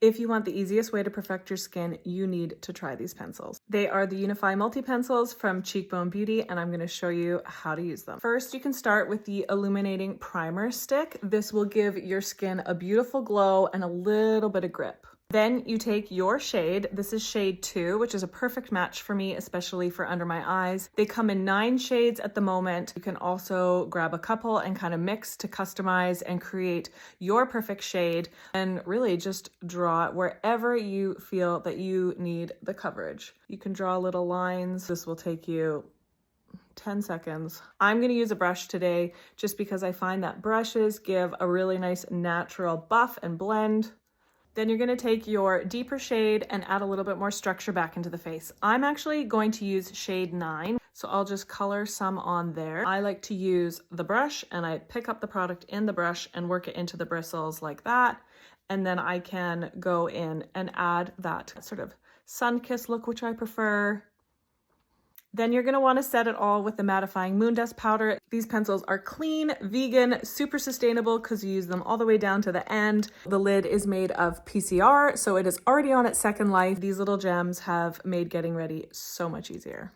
If you want the easiest way to perfect your skin, you need to try these pencils. They are the Unify Multi-Pencils from Cheekbone Beauty, and I'm gonna show you how to use them. First, you can start with the Illuminating Primer Stick. This will give your skin a beautiful glow and a little bit of grip. Then you take your shade. This is shade 2, which is a perfect match for me, especially for under my eyes. They come in 9 shades at the moment. You can also grab a couple and kind of mix to customize and create your perfect shade, and really just draw it wherever you feel that you need the coverage. You can draw little lines. This will take you 10 seconds. I'm going to use a brush today just because I find that brushes give a really nice natural buff and blend. Then you're going to take your deeper shade and add a little bit more structure back into the face. I'm actually going to use shade 9, so I'll just color some on there. I like to use the brush, and I pick up the product in the brush and work it into the bristles like that. And then I can go in and add that sort of sun-kissed look, which I prefer. Then you're going to want to set it all with the mattifying moon dust powder. These pencils are clean, vegan, super sustainable because you use them all the way down to the end. The lid is made of PCR, so it is already on its second life. These little gems have made getting ready so much easier.